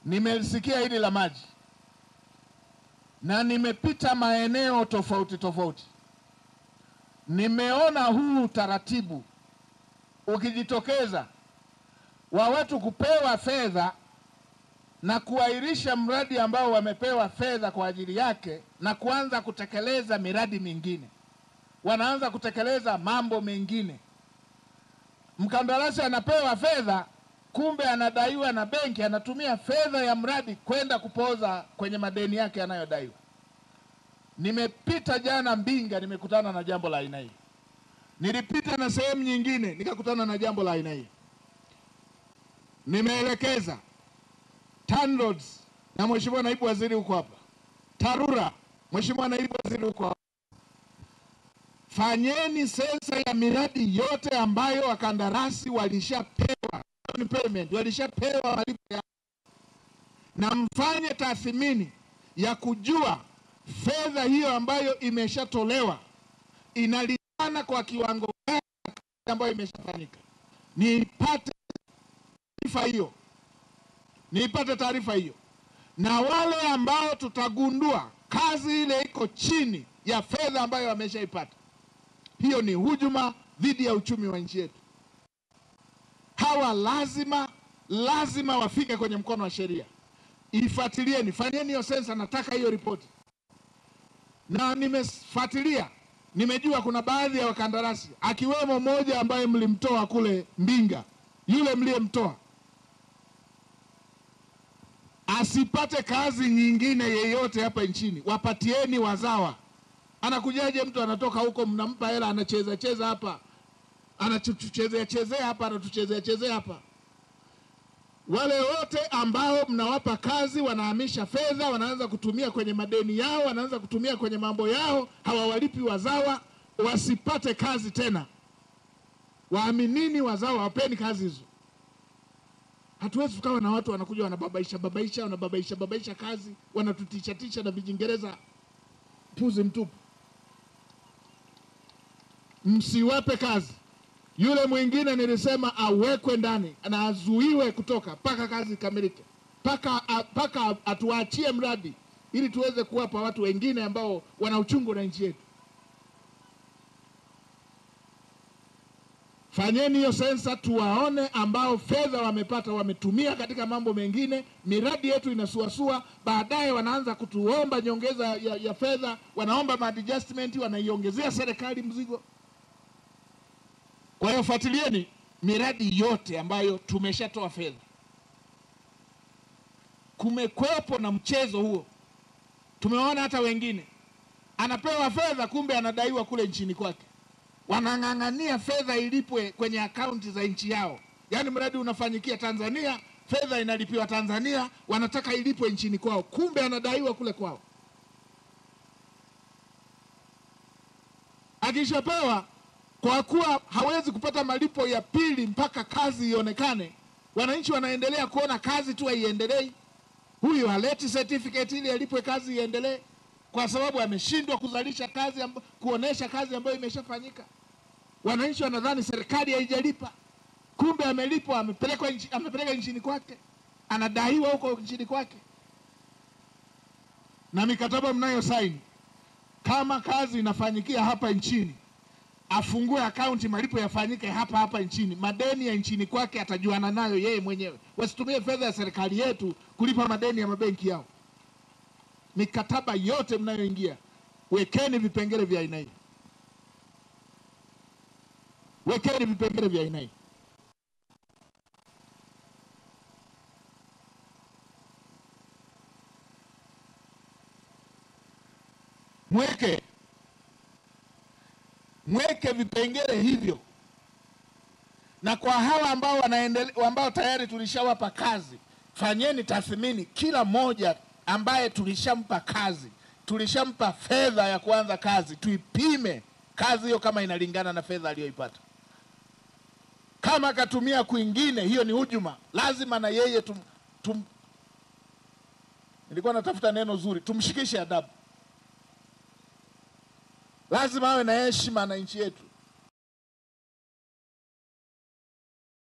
nimelisikia hili la maji na nimepita maeneo tofauti tofauti. Nimeona huu utaratibu ukijitokeza wa watu kupewa fedha na kuahirisha mradi ambao wamepewa fedha kwa ajili yake na kuanza kutekeleza miradi mingine. Wanaanza kutekeleza mambo mengine. Mkandarasi anapewa fedha, kumbe anadaiwa na benki, anatumia fedha ya mradi kwenda kupoza kwenye madeni yake yanayodaiwa. Nimepita jana Mbinga, nimekutana na jambo la aina hii. Nilipita na sehemu nyingine nikakutana na jambo la aina hii. Nimeelekeza TANROADS na Mheshimiwa Naibu Waziri huko hapa, TARURA, Mheshimiwa Naibu Waziri huko hapa, fanyeni sensa ya miradi yote ambayo wakandarasi walishapewa payment, walishapewa malipo ya, na mfanye tathmini ya kujua fedha hiyo ambayo imeshatolewa inalingana kwa kiwango gani ambayo imeshafanyika. Nipate taarifa hiyo, na wale ambao tutagundua kazi ile iko chini ya fedha ambayo wameshaipata, hiyo ni hujuma dhidi ya uchumi wa nchi yetu. Hawa lazima wafike kwenye mkono wa sheria. Ifuatilieni, fanyeni hiyo sensa, nataka hiyo ripoti. Na nimefuatilia, nimejua kuna baadhi ya wakandarasi, akiwemo mmoja ambaye mlimtoa kule Mbinga, yule mliyemtoa asipate kazi nyingine yeyote hapa nchini, wapatieni wazawa. Anakujaje mtu anatoka huko, mnampa hela, anacheza hapa, anatuchezea hapa. Wale wote ambao mnawapa kazi wanahamisha fedha, wanaanza kutumia kwenye madeni yao, wanaanza kutumia kwenye mambo yao, hawawalipi wazawa, wasipate kazi tena. Waaminini wazawa, wapeni kazi hizo. Hatuwezi tukawa na watu wanakuja wanababaisha kazi, wanatuticha na vijingereza puzi mtupu. Msiwape kazi. Yule mwingine nilisema awekwe ndani na azuiwe kutoka paka kazi ikamilike, paka atuachie mradi ili tuweze kuwapa watu wengine ambao wana uchungu na nchi yetu. Fanyeni hiyo sensa, tuwaone ambao fedha wamepata wametumia katika mambo mengine. Miradi yetu inasuasua, baadaye wanaanza kutuomba nyongeza ya fedha, wanaomba adjustment, wanaiongezea serikali mzigo. Kwa hiyo fuatilieni miradi yote ambayo tumeshatoa fedha. Kumekwepo na mchezo huo. Tumeona hata wengine anapewa fedha, kumbe anadaiwa kule nchini kwake. Wanang'ang'ania fedha ilipwe kwenye akaunti za nchi yao. Yaani mradi unafanyikia Tanzania, fedha inalipiwa Tanzania, wanataka ilipwe nchini kwao, kumbe anadaiwa kule kwao. Akishapewa, kwa kuwa hawezi kupata malipo ya pili mpaka kazi ionekane, wananchi wanaendelea kuona kazi tu haiendelei. Huyu haleti certificate ili alipwe kazi iendelee, kwa sababu ameshindwa kuzalisha kazi, kuonesha kazi ambayo imeshafanyika. Wananchi wanadhani serikali haijalipa, kumbe amelipwa, amepeleka nchini kwake, anadaiwa huko nchini kwake. Na mikataba mnayo saini, kama kazi inafanyikia hapa nchini, afungue akaunti, malipo yafanyike hapa nchini. Madeni ya nchini kwake atajuana nayo yeye mwenyewe. Wasitumie fedha ya serikali yetu kulipa madeni ya mabenki yao. Mikataba yote mnayoingia, wekeni vipengele vya aina hii. Wekeni vipengele vya aina hii. Mweke vipengele hivyo. Na kwa hawa ambao tayari tulishawapa kazi, fanyeni tathmini kila mmoja ambaye tulishampa kazi, tulishampa fedha ya kuanza kazi, tuipime kazi hiyo kama inalingana na fedha aliyoipata. Kama akatumia kwingine, hiyo ni hujuma. Lazima na yeye nilikuwa natafuta neno zuri, tumshikishe adabu. Lazima awe na heshima na nchi yetu.